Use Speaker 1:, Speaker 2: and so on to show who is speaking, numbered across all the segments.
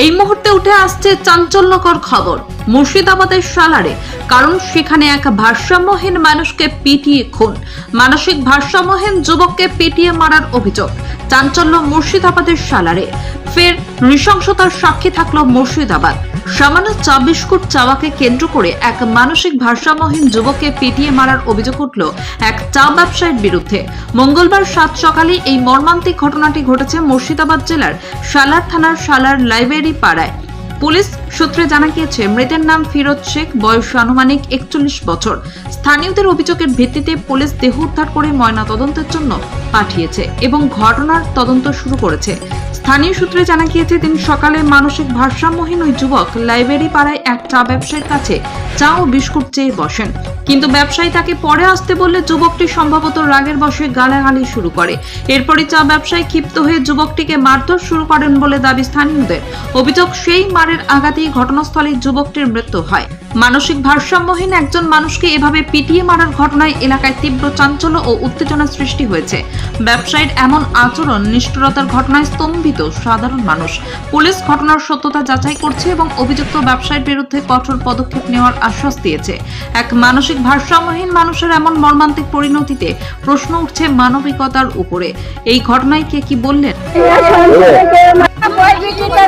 Speaker 1: এই মুহূর্তে উঠে আসছে চাঞ্চল্যকর খবর মুর্শিদাবাদের সালারে, কারণ সেখানে এক ভারসাম্যহীন মানুষকে পিটিয়ে খুন। মানসিক ভারসাম্যহীন যুবককে পিটিয়ে মারার অভিযোগ। চাঞ্চল্য মুর্শিদাবাদের সালারে, ফের নৃশংসতার সাক্ষী থাকলো মুর্শিদাবাদ। সামান্য চা বিস্কুট চাওয়াকে কেন্দ্র করে এক মানসিক ভারসাম্যহীন যুবককে পিটিয়ে মারার অভিযোগ উঠল এক চা ব্যবসায়ীর বিরুদ্ধে। মঙ্গলবার সাত সকালে এই মর্মান্তিক ঘটনাটি ঘটেছে মুর্শিদাবাদ জেলার সালার থানার সালার লাইব্রেরি পাড়ায়। পুলিশ সূত্রে জানা গিয়েছে, মৃতের নাম ফিরোজ শেখ, বয়স আনুমানিক 41 বছর। স্থানীয়দের অভিযোগের ভিত্তিতে পুলিশ দেহ উদ্ধার করে ময়না তদন্তের জন্য পাঠিয়েছে এবং ঘটনার তদন্ত শুরু করেছে। স্থানীয় সূত্রে জানা গিয়েছে, দিন সকালে মানসিক ভারসাম্যহীন ওই যুবক লাইব্রেরি পাড়ায় এক চা ব্যবসায়ীর কাছে চা ও বিস্কুট চেয়ে বসেন, কিন্তু ব্যবসায়ী তাকে পরে আসতে বললে যুবকটি সম্ভবত রাগের বশে গালাগালি শুরু করে। এরপরই চা ব্যবসায়ী ক্ষিপ্ত হয়ে যুবকটিকে মারধর শুরু করেন বলে দাবি স্থানীয়দের। অভিযোগ, সেই মারের আঘাতেই ঘটনাস্থলে যুবকটির মৃত্যু হয়। মানসিক ভারসাম্যহীন একজন মানুষকে এভাবে পিটিয়ে মারার ঘটনায় এলাকায় তীব্র চাঞ্চল্য ও উত্তেজনা সৃষ্টি হয়েছে। ব্যবসায়ীর এমন আচরণ, নিষ্ঠুরতার ঘটনায় স্তম্ভিত সাধারণ মানুষ। পুলিশ ঘটনার সত্যতা যাচাই করছে এবং অভিযুক্ত ব্যবসায়ীর বিরুদ্ধে কঠোর পদক্ষেপ নেওয়ার আশ্বাস দিয়েছে। এক মানসিক ভারসাম্যহীন মানুষের এমন মর্মান্তিক পরিণতিতে প্রশ্ন উঠছে মানবিকতার উপরে। এই ঘটনায় কে কি বললেন?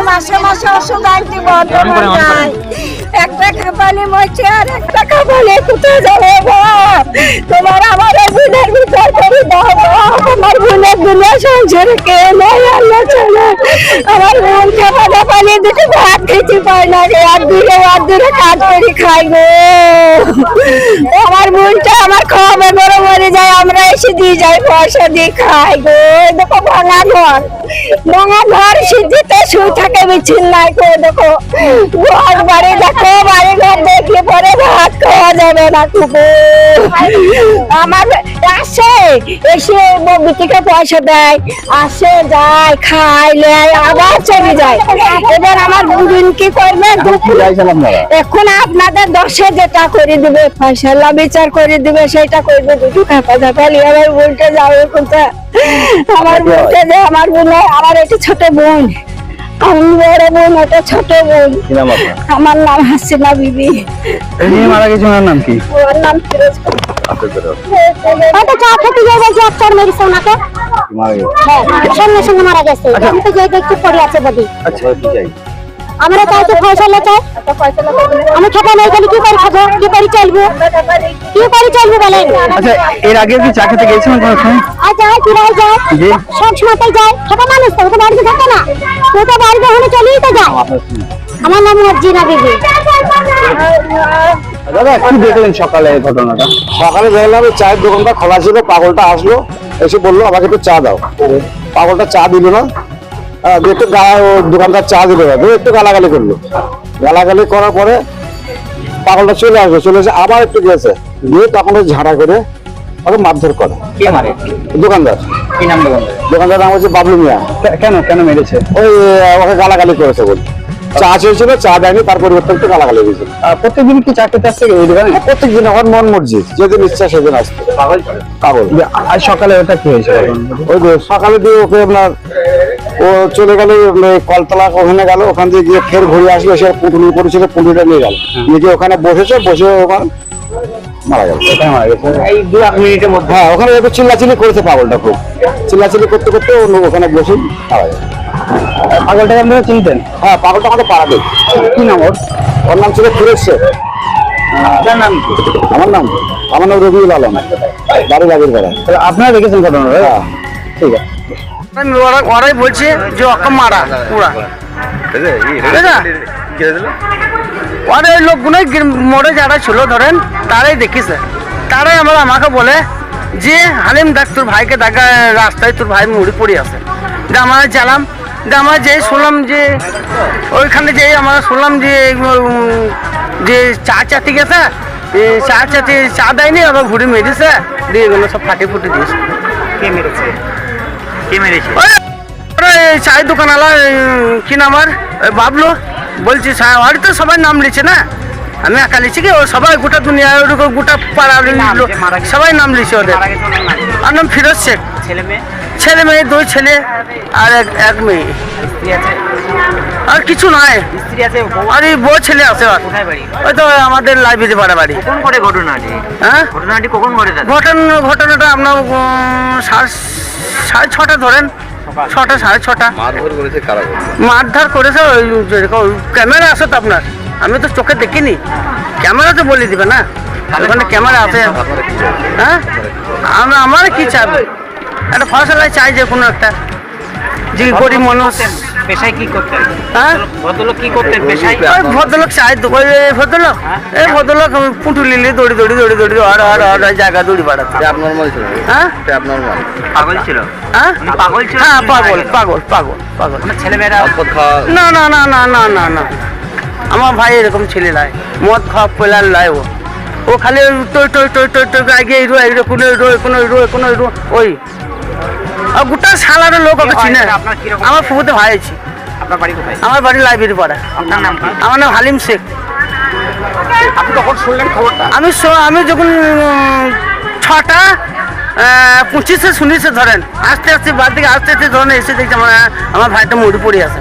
Speaker 2: মাসে মাসে ওষুধ আনতে বন্ধ করে যায়, একটা খাপানি মরছে আর একটা খাপানি কোথায় যাবে বাপ? তোমার আমার বোনের বিচার করে দাও বাপ। আমার বোনের দুনিয়া সংসারে কে নেই, আল্লাহ ছাড়া। আমার বোন খাপানা পানি দিতে ভাত খেতে পায় না রে, আর দূরে কাজ করে খাই গো। আমার বোনটা আমার খাওয়াবে বড় মরে যায়, আমরা এসে দিয়ে যাই, পয়সা দিয়ে খাই গো। দেখো ভাঙা ঘর সিদ্ধিতে শুয়ে থাকে, মিছিল নাই গো। দেখো ঘর বাড়ি দেখো, বাড়ি ঘর দেখলে পরে ভাত খাওয়া যাবে না। খুবই আমার আসে এসে বিটিকে পয়সা দেয়, আসে যায় খায় নেয় আবার চলে যায়। এবার আমার বুড়িন কি করবে? এখন আপনাদের দশে যেটা করে দিবে, ফয়সালা বিচার করে দিবে, সেটা করবে। দুটো খাপা ঝাপালি আমার বোনটা যাবে কোথায়? আমার বোনটা যে আমার বোন, আমার একটা ছোট বোন, আমি বড় বোন, ওটা ছোট বোন। আমার নাম হাসিনা বিবি।
Speaker 3: মারা গেছে, ওনার নাম কি?
Speaker 2: ওর নাম ফিরোজ। চা খেতে যাই বলছি, আচ্ছার মেরেছে ওনাকে, সঙ্গে সঙ্গে মারা গেছে। আমি তো যাই দেখতে পড়ে আছে বদি। আমরা তাই তো ফয়সালা চাই। আমি খেতে নাই গেলে কি করে খাবো, কি করে চলবো, বলেন?
Speaker 3: আচ্ছা, এর আগে কি চা খেতে গেছিলেন কোনো সময়?
Speaker 2: যাই ফিরাই যাই, সব সময়তেই যাই। খেতে মানুষ তো বাড়িতে থাকে না, তুই তো বাড়িতে হলে চলেই তো যাও। আমার নাম মর্জিনা বিবি।
Speaker 3: দাদা, কি দেখলেন সকালে এই ঘটনাটা?
Speaker 4: সকালে দেখলাম চায়ের দোকানটা খোলা ছিল, পাগলটা আসলো, এসে বললো আমাকে একটু চা দাও। পাগলটা চা দিল না, একটু দোকানদার চা দিল না, একটু গালাগালি করলো। গালাগালি করার পরে পাগলটা চলে আসবে, চলে এসে আবার একটু গেছে, গিয়ে তখন ঝাড়া করে ওকে মারধর করে।
Speaker 3: কে মারে?
Speaker 4: দোকানদার।
Speaker 3: কি নাম দোকানদার?
Speaker 4: দোকানদার নাম হচ্ছে বাবলু মিয়া।
Speaker 3: কেন মেরেছে?
Speaker 4: ওই ওকে গালাগালি করেছে বলে। চা চেয়েছিল, চা দেয়নি, তার পরিবর্তে একটু গালাগালি দিয়েছিল।
Speaker 3: প্রত্যেকদিন কি চা খেতে আসছে এই দোকানে?
Speaker 4: প্রত্যেকদিন আমার মন মর্জি, যেদিন ইচ্ছা সেদিন আসতো। পাগল।
Speaker 3: আজ সকালে ওটা কি হয়েছে?
Speaker 4: ওই সকালে দিয়ে ওকে আপনার ও চলে গেল কলতলা, ওখানে গেল, ওখান থেকে গিয়ে ফের ঘুরে আসলো, সে পুঁটুলি পড়েছিল, পুঁটুলিটা নিয়ে গেল, নিয়ে ওখানে বসে ওখানে মারা গেল।
Speaker 3: মারা গেছে এই 2 মিনিটের মধ্যে?
Speaker 4: হ্যাঁ, ওখানে একটু চিল্লাচিল্লি করেছে পাগলটা, খুব চিল্লাচিল্লি করতে করতে ওখানে বসে মারা গেল।
Speaker 3: পাগলটাকে আপনারা চিনতেন?
Speaker 4: হ্যাঁ, পাগলটা আমাদের পাড়াতে।
Speaker 3: কি নাম ওর?
Speaker 4: ওর নাম ছিল ফিরোজ শেখ।
Speaker 3: আপনার নাম কি?
Speaker 4: আমার নাম রবিউল আলম, বাড়ি লাভের বেড়া।
Speaker 3: আপনারা দেখেছেন ঘটনাটা?
Speaker 4: হ্যাঁ,
Speaker 3: ঠিক আছে।
Speaker 5: ওরাই বলছে যে ওকে মারা পুরা, ওরা ওই লোকগুলোই মোড়ে যারা ছিল ধরেন তারাই দেখিছে, তারাই আমাকে বলে যে হালিম দেখ তোর ভাইকে দেখা রাস্তায়, তোর ভাই মুড়ি পড়ে আছে। আমরা চালাম, আমরা যেই শুনলাম যে ওইখানে যেই আমরা শুনলাম যে চা চাতি গেছে, চা দেয়নি, আবার ঘুরে মেরেছে, দিয়ে এগুলো সব ফাটে ফুটে দিয়েছে।
Speaker 3: কে মেরেছে?
Speaker 5: চায়ের দোকানওয়ালা, কি নাম আর বাবলু, বলছি বাড়িতে সবাই নাম লিখছে না, আমি একা লিছি কি ও সবাই গোটা দুনিয়া গোটা পাড়ার লোক সবাই নাম লিছে ওদের।
Speaker 3: মারা গেছে ওনার নাম কি?
Speaker 5: আর নাম ফিরোজ শেখ।
Speaker 3: ছেলে মেয়ে?
Speaker 5: ছেলে মেয়ে 2 ছেলে আর এক মেয়ে,
Speaker 3: স্ত্রী আছে?
Speaker 5: আর কিছু নয়।
Speaker 3: স্ত্রী আছে, বউ?
Speaker 5: আর এই বউ ছেলে আছে আর।
Speaker 3: কোথায় বাড়ি?
Speaker 5: ওই তো আমাদের লাইব্রেরি পাড়া বাড়ি।
Speaker 3: কখন ঘটে ঘটনাটি?
Speaker 5: হ্যাঁ,
Speaker 3: ঘটনাটি কখন ঘটে দাদা?
Speaker 5: ঘটনাটা আপনার 6:30 ধরেন, 6টা 6:30।
Speaker 6: মারধর করেছে কারা করছে?
Speaker 5: মারধর করেছে ওই যেরকম ক্যামেরা আছে তো আপনার, আমি তো চোখে দেখিনি, ক্যামেরা তো বলে দিবে না, ওখানে ক্যামেরা আছে।
Speaker 6: আপনারা কি চান?
Speaker 5: হ্যাঁ, আমার কি চাই, একটা ফসলা চাই যে কোনো একটা, যে গরিব মানুষ।
Speaker 3: পেশায় কি করতেন?
Speaker 5: হ্যাঁ,
Speaker 3: ভদ্রলোক কি করতেন পেশায়?
Speaker 5: ওই ভদ্রলোক চাই তো, ওই ভদ্রলোক, এই ভদ্রলোক পুঁটুলিলে দৌড়ি আর জায়গা দৌড়ি বাড়াচ্ছে।
Speaker 6: ট্যাপ নর্মাল ছিল?
Speaker 5: হ্যাঁ,
Speaker 6: ট্যাপ নর্মাল?
Speaker 3: পাগল ছিল?
Speaker 5: হ্যাঁ,
Speaker 3: উনি পাগল ছিল?
Speaker 5: হ্যাঁ, পাগল।
Speaker 3: আপনার ছেলেমেয়েরা?
Speaker 6: মদ খাওয়া?
Speaker 5: না, আমার ভাই এরকম ছেলে নাই, মদ খাওয়া পেলার লাই। ও খালি টই আগে ওই আর গোটা সালার লোক ওকে চিনে।
Speaker 3: আপনার কিরকম?
Speaker 5: আমার ফুফুতে ভাই আছে।
Speaker 3: আপনার বাড়ি কোথায়?
Speaker 5: আমার বাড়ি লাইব্রেরি পাড়া।
Speaker 3: আপনার নাম কি?
Speaker 5: আমার নাম হালিম শেখ।
Speaker 3: আপনি কখন শুনলেন খবরটা?
Speaker 5: আমি যখন 6:25 শুনেছে ধরেন, আস্তে বাড়ি থেকে আস্তে ধরেন এসে দেখছি আমার ভাইটা মরে পড়ে আছে।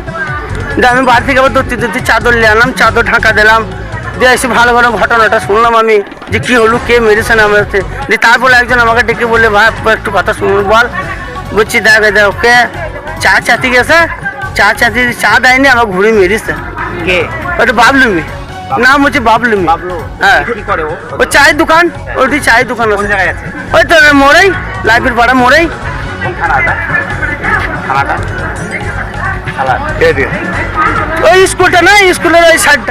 Speaker 5: দিয়ে আমি বাড়ি থেকে আবার ধরতে চাদর নিয়ে আনলাম, চাদর ঢাকা দিলাম, দিয়ে এসে ভালো ঘটনাটা শুনলাম আমি, যে কি হলো, কে মেরেছে না মেরেছে। দিয়ে তারপরে একজন আমাকে ডেকে বললে, ভাই একটু কথা শুনুন বল। বলছি দেখ ওকে চা চাতি গেছে, চা দেয়নি, আমার ঘুরে মেরেছে।
Speaker 3: কে?
Speaker 5: ওটা বাবলুমি, নাম হচ্ছে বাবলুমি।
Speaker 3: বাবলু?
Speaker 5: হ্যাঁ,
Speaker 3: কি করে ও?
Speaker 5: ওই চায়ের দোকান, ওইটি চায়ের দোকান
Speaker 3: কোন
Speaker 5: আছে
Speaker 3: জায়গায় আছে?
Speaker 5: ওই তো মোড়েই, লাইব্রেরি পাড়া মোড়েই।
Speaker 3: কোন থানাটা? থানাটা?
Speaker 6: কে দিয়ে?
Speaker 5: ওই স্কুলটা না, স্কুলের ওই সাইডটা।